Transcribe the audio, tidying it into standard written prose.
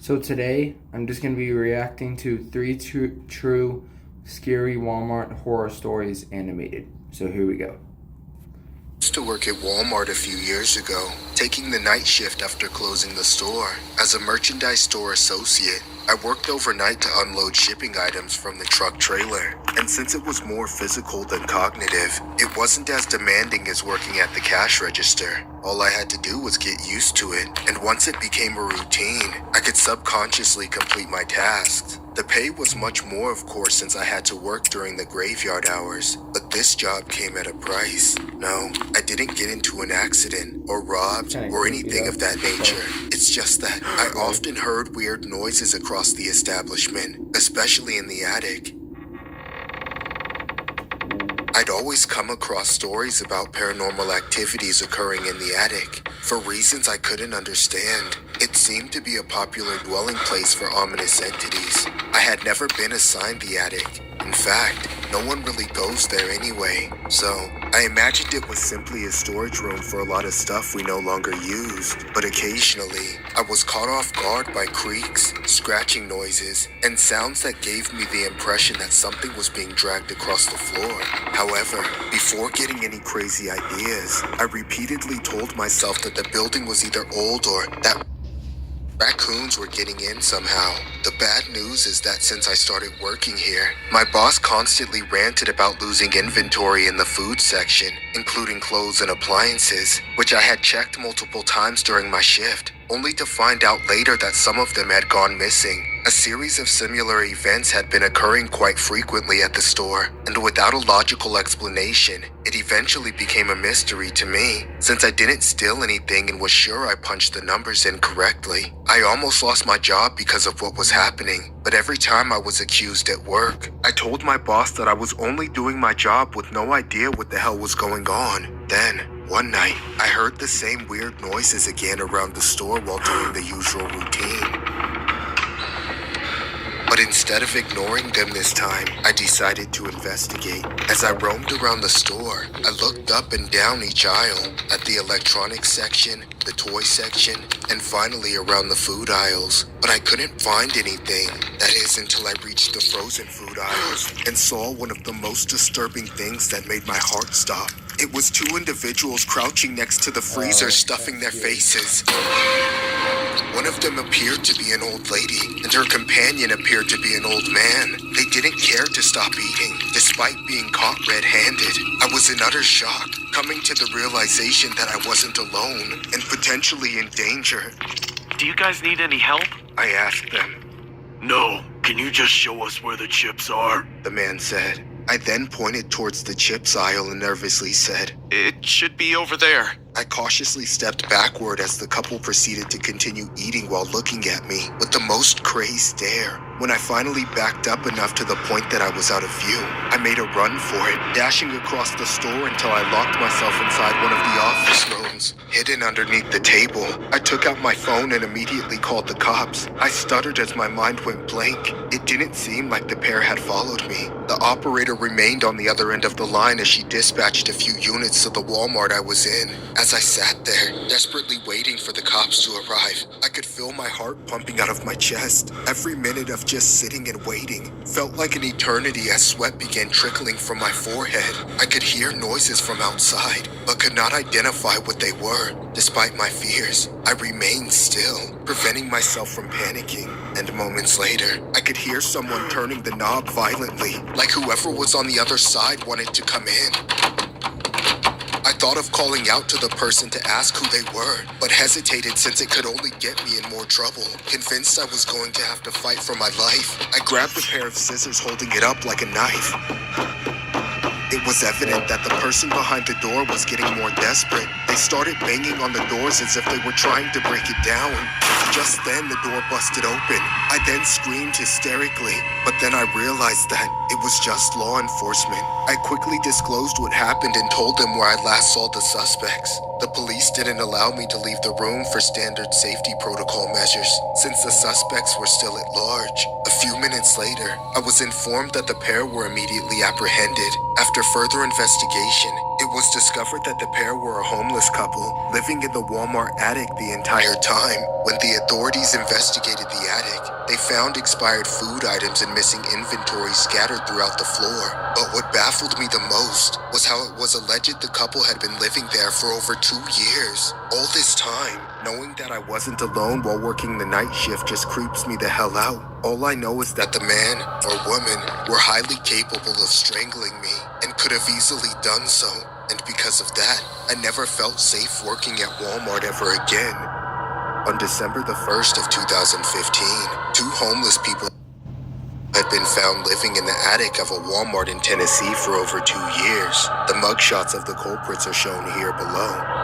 So today, I'm just going to be reacting to three true scary Walmart horror stories animated. So here we go. Used to work at Walmart a few years ago, taking the night shift after closing the store. As a merchandise store associate, I worked overnight to unload shipping items from the truck trailer. And since it was more physical than cognitive, it wasn't as demanding as working at the cash register. All I had to do was get used to it, and once it became a routine, I could subconsciously complete my tasks. The pay was much more, of course, since I had to work during the graveyard hours, but this job came at a price. No, I didn't get into an accident, or robbed, or anything of that nature. It's just that I often heard weird noises across the establishment, especially in the attic. I'd always come across stories about paranormal activities occurring in the attic. For reasons I couldn't understand, it seemed to be a popular dwelling place for ominous entities. I had never been assigned the attic. In fact, no one really goes there anyway. So, I imagined it was simply a storage room for a lot of stuff we no longer used. But occasionally, I was caught off guard by creaks, scratching noises, and sounds that gave me the impression that something was being dragged across the floor. However, before getting any crazy ideas, I repeatedly told myself that the building was either old or that raccoons were getting in somehow. The bad news is that since I started working here, my boss constantly ranted about losing inventory in the food section, including clothes and appliances, which I had checked multiple times during my shift, only to find out later that some of them had gone missing. A series of similar events had been occurring quite frequently at the store, and without a logical explanation, it eventually became a mystery to me. Since I didn't steal anything and was sure I punched the numbers in correctly, I almost lost my job because of what was happening. But every time I was accused at work, I told my boss that I was only doing my job with no idea what the hell was going on. Then, one night, I heard the same weird noises again around the store while doing the usual routine. But instead of ignoring them this time, I decided to investigate. As I roamed around the store, I looked up and down each aisle, at the electronics section, the toy section, and finally around the food aisles. But I couldn't find anything. That is until I reached the frozen food aisles and saw one of the most disturbing things that made my heart stop. It was two individuals crouching next to the freezer, stuffing their faces. One of them appeared to be an old lady, and her companion appeared to be an old man. They didn't care to stop eating, despite being caught red-handed. I was in utter shock, coming to the realization that I wasn't alone, and potentially in danger. Do you guys need any help? I asked them. No. Can you just show us where the chips are? The man said. I then pointed towards the chips aisle and nervously said, It should be over there. I cautiously stepped backward as the couple proceeded to continue eating while looking at me with the most crazed stare. When I finally backed up enough to the point that I was out of view, I made a run for it, dashing across the store until I locked myself inside one of the office rooms. Hidden underneath the table, I took out my phone and immediately called the cops. I stuttered as my mind went blank. It didn't seem like the pair had followed me. The operator remained on the other end of the line as she dispatched a few units to the Walmart I was in. As I sat there, desperately waiting for the cops to arrive, I could feel my heart pumping out of my chest. Every minute of just sitting and waiting felt like an eternity as sweat began trickling from my forehead. I could hear noises from outside, but could not identify what they were. Despite my fears, I remained still, preventing myself from panicking. And moments later, I could hear someone turning the knob violently, like whoever was on the other side wanted to come in. I thought of calling out to the person to ask who they were, but hesitated since it could only get me in more trouble. Convinced I was going to have to fight for my life, I grabbed a pair of scissors, holding it up like a knife. It was evident that the person behind the door was getting more desperate. They started banging on the doors as if they were trying to break it down. Just then, the door busted open. I then screamed hysterically, but then I realized that it was just law enforcement. I quickly disclosed what happened and told them where I last saw the suspects. The police didn't allow me to leave the room for standard safety protocol measures, since the suspects were still at large. A few minutes later, I was informed that the pair were immediately apprehended. After further investigation, it It was discovered that the pair were a homeless couple living in the Walmart attic the entire time. When the authorities investigated the attic, they found expired food items and missing inventory scattered throughout the floor. But what baffled me the most was how it was alleged the couple had been living there for over 2 years. All this time, knowing that I wasn't alone while working the night shift just creeps me the hell out. All I know is that the man or woman were highly capable of strangling me and could have easily done so. And because of that, I never felt safe working at Walmart ever again. On December the 1st of 2015, 2 homeless people had been found living in the attic of a Walmart in Tennessee for over 2 years. The mugshots of the culprits are shown here below.